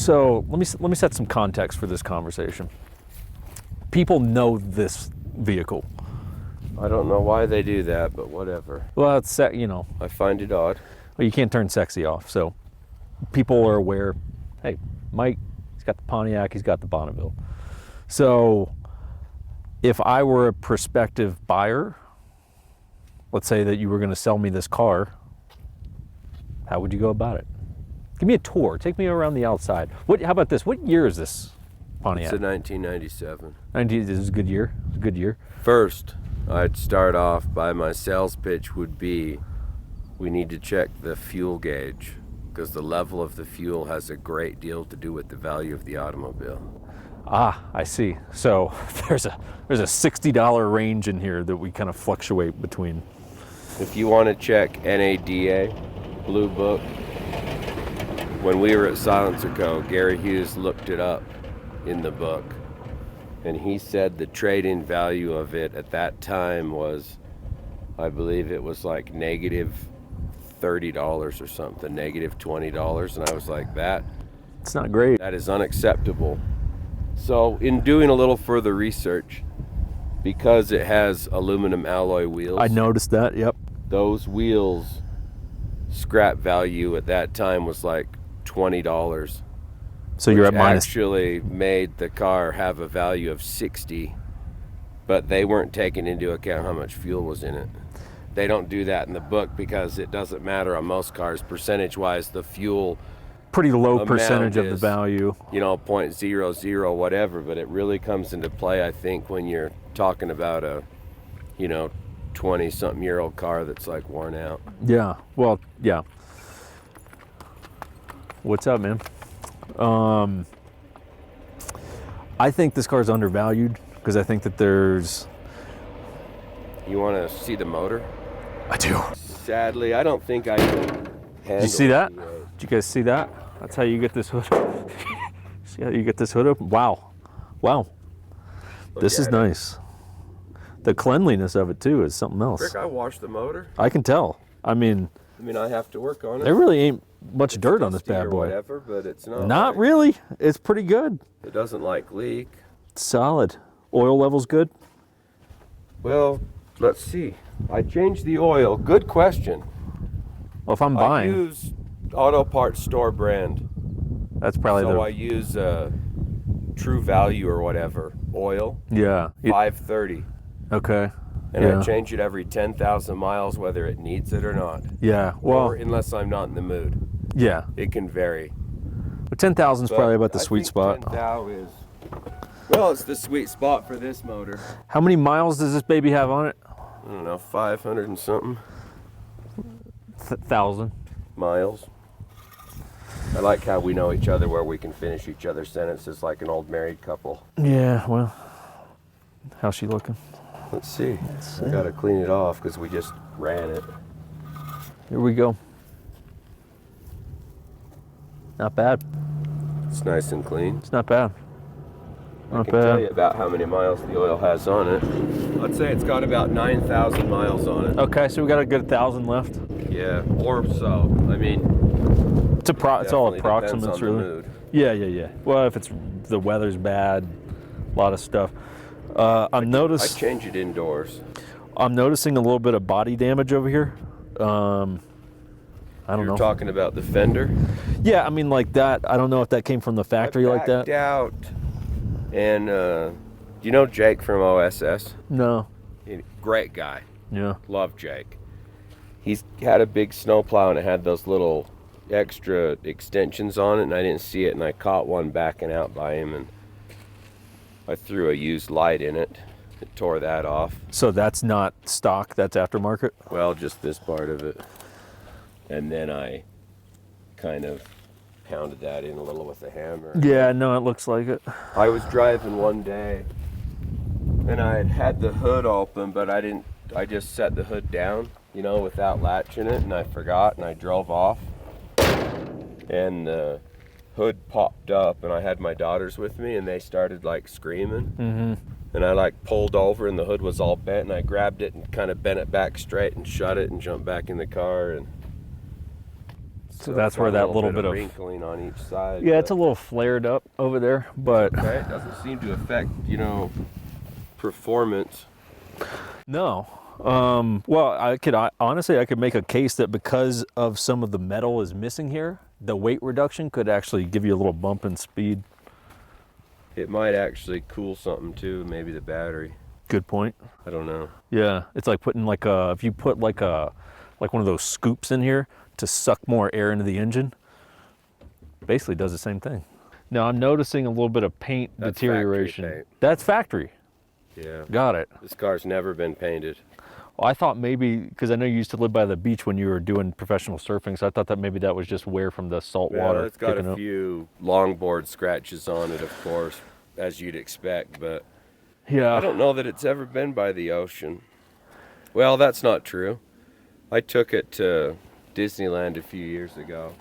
So let me set some context for this conversation. People know this vehicle. I don't know why they do that, but whatever. Well, it's you know. I find it odd. Well, you can't turn sexy off. So people are aware. Hey, Mike, he's got the Pontiac, he's got the Bonneville. So if I were a prospective buyer, let's say that you were going to sell me this car, how would you go about it? Give me a tour. Take me around the outside. How about this? What year is this Pontiac? It's a 1997. This is a good year. It's a good year. First, I'd start off by my sales pitch would be, we need to check the fuel gauge because the level of the fuel has a great deal to do with the value of the automobile. Ah, I see. So there's a $60 range in here that we kind of fluctuate between. If you want to check NADA, Blue Book, when we were at Silencer Co., Gary Hughes looked it up in the book, and he said the trade-in value of it at that time was, I believe it was like negative $30 or something, negative $20, and I was like, it's not great. That is unacceptable. So in doing a little further research, because it has aluminum alloy wheels, I noticed that, yep. Those wheels scrap value at that time was like $20. So you're at minus. Actually made the car have a value of 60, but they weren't taking into account how much fuel was in it. They don't do that in the book because it doesn't matter on most cars. Percentage-wise, the fuel pretty low percentage of is, the value. 0.00 whatever, but it really comes into play, I think, when you're talking about a, 20-something-year-old car that's like worn out. Yeah, well, yeah. What's up, man? I think this car is undervalued because I think that there's... You want to see the motor? I do. Sadly, I don't think I can handle. Did you see that? Did you guys see that? That's how you get this hood. See how you get this hood open? Wow. This is nice. The cleanliness of it too is something else. Rick, I washed the motor. I can tell. I mean, I have to work on it. There really ain't much dirt on this bad boy. Whatever, but it's not. Not really. It's pretty good. It doesn't leak. It's solid. Oil level's good. Well, let's see. I changed the oil. Good question. Well, if I'm buying, I use Auto Parts Store brand. That's probably I use True Value or whatever oil. Yeah. 530. Okay. And I change it every 10,000 miles, whether it needs it or not. Yeah. Well, or unless I'm not in the mood. Yeah. It can vary. But 10,000 is probably about the sweet spot. 10,000 is. Well, it's the sweet spot for this motor. How many miles does this baby have on it? I don't know, 500 and something. 1,000 miles. I like how we know each other, where we can finish each other's sentences like an old married couple. Yeah, well, how's she looking? Let's see. I gotta clean it off because we just ran it. Here we go. Not bad. It's nice and clean. It's not bad. I can tell you about how many miles the oil has on it. Let's say it's got about 9,000 miles on it. Okay, so we got a good 1,000 left. Yeah, or so. I mean, it's all approximates, really. Mood. Yeah. Well, if the weather's bad, a lot of stuff. I change it indoors. I'm noticing a little bit of body damage over here. I don't know. You're talking about the fender? Yeah, I mean like that. I don't know if that came from the factory like that. Out. And do you know Jake from OSS? No. Great guy. Yeah. Love Jake. He's had a big snowplow and it had those little extra extensions on it, and I didn't see it, and I caught one backing out by him, and I threw a used light in it. It tore that off. So that's not stock, that's aftermarket? Well, just this part of it. And then I kind of pounded that in a little with a hammer. Yeah, no, it looks like it. I was driving one day and I had the hood open, but I just set the hood down, without latching it, and I forgot, and I drove off. And the hood popped up, and I had my daughters with me, and they started screaming. Mm-hmm. And I pulled over, and the hood was all bent, and I grabbed it and kind of bent it back straight and shut it and jumped back in the car. And So that's it's got where a that little bit bit of wrinkling on each side. yeah, it's a but little flared up over there, but okay. It doesn't seem to affect, performance. no. Well, honestly, I could make a case that because of some of the metal is missing here, the weight reduction could actually give you a little bump in speed. It might actually cool something too, maybe the battery. Good point. I don't know. Yeah, it's like putting if you put like one of those scoops in here to suck more air into the engine, basically does the same thing. Now I'm noticing a little bit of paint That's deterioration. factory paint. That's factory. Yeah. Got it. This car's never been painted. Well, I thought maybe, because I know you used to live by the beach when you were doing professional surfing, so I thought that maybe that was just wear from the salt water. It's got kicking a up. few longboard scratches on it, of course, as you'd expect, but Yeah. I don't know that it's ever been by the ocean. Well, that's not true. I took it to Disneyland a few years ago,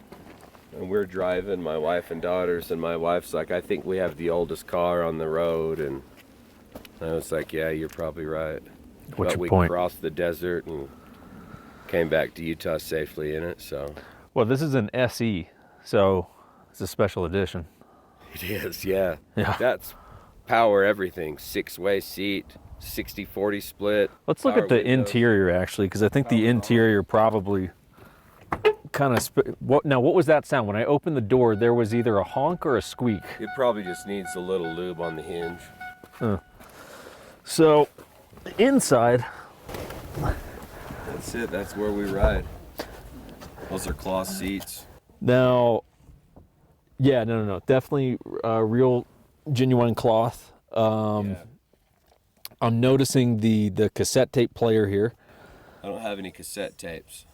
and we're driving, my wife and daughters, and my wife's like, I think we have the oldest car on the road, and I was like, yeah, you're probably right. What's But your we point? crossed the desert and came back to Utah safely in it, so. Well, this is an SE, so it's a special edition. It is, yeah. Yeah. That's power everything. 6-way seat, 60-40 split. Let's look power at the windows. interior actually, because I think the Power interior probably kind of. What was that sound? When I opened the door, there was either a honk or a squeak. It probably just needs a little lube on the hinge. So, inside, That's it. That's where we ride. Those are cloth seats. now, yeah, no, definitely real, genuine cloth. Yeah. I'm noticing the cassette tape player here. I don't have any cassette tapes.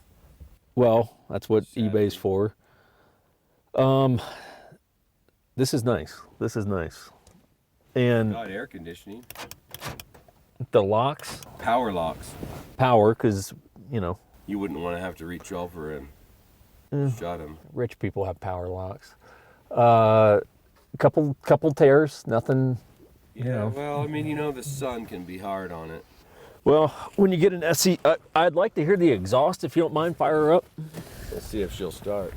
Well, that's what Sadly. eBay's for. This is nice. This is nice. And Got air conditioning. the locks, Power locks. power, because, you know, You wouldn't want to have to reach over and shut them. rich people have power locks. Couple tears, nothing. Yeah, well, I mean, the sun can be hard on it. Well, when you get an SE, I'd like to hear the exhaust if you don't mind. Fire her up. Let's see if she'll start.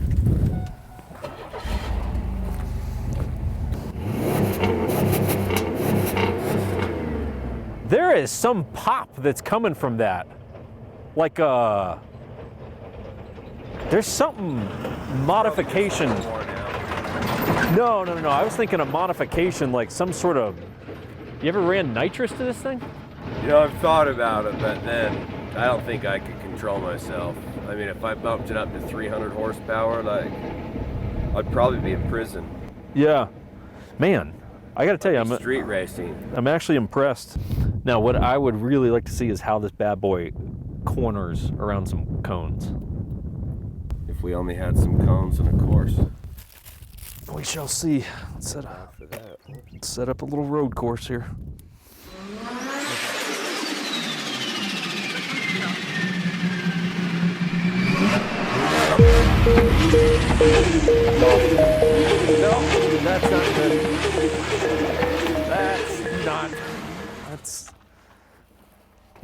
There is some pop that's coming from that. Like there's something modification. No. I was thinking a modification, like some sort of. You ever ran nitrous to this thing? I've thought about it, but then I don't think I could control myself. I mean, if I bumped it up to 300 horsepower, I'd probably be in prison. Yeah. Man, I got to tell you, Street racing. I'm actually impressed. Now, what I would really like to see is how this bad boy corners around some cones. If we only had some cones and a course. We shall see. Let's set up a little road course here. No, that's not good. That's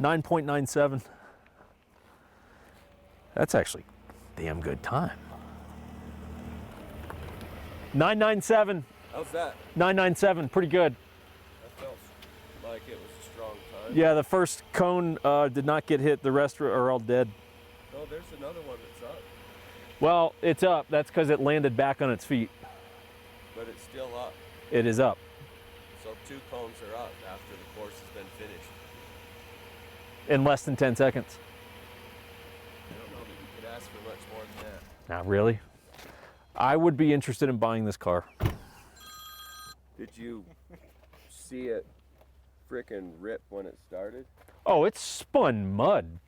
9.97. That's actually damn good time. 997. How's that? 997, pretty good. That felt like it was a strong time. Yeah, the first cone did not get hit. The rest are all dead. Oh, there's another one that's up, Well, it's up. That's because it landed back on its feet. but it's still up. It is up. So 2 cones are up after the course has been finished. In less than 10 seconds. I don't know that you could ask for much more than that. Not really. I would be interested in buying this car. Did you see it frickin' rip when it started? Oh, it's spun mud.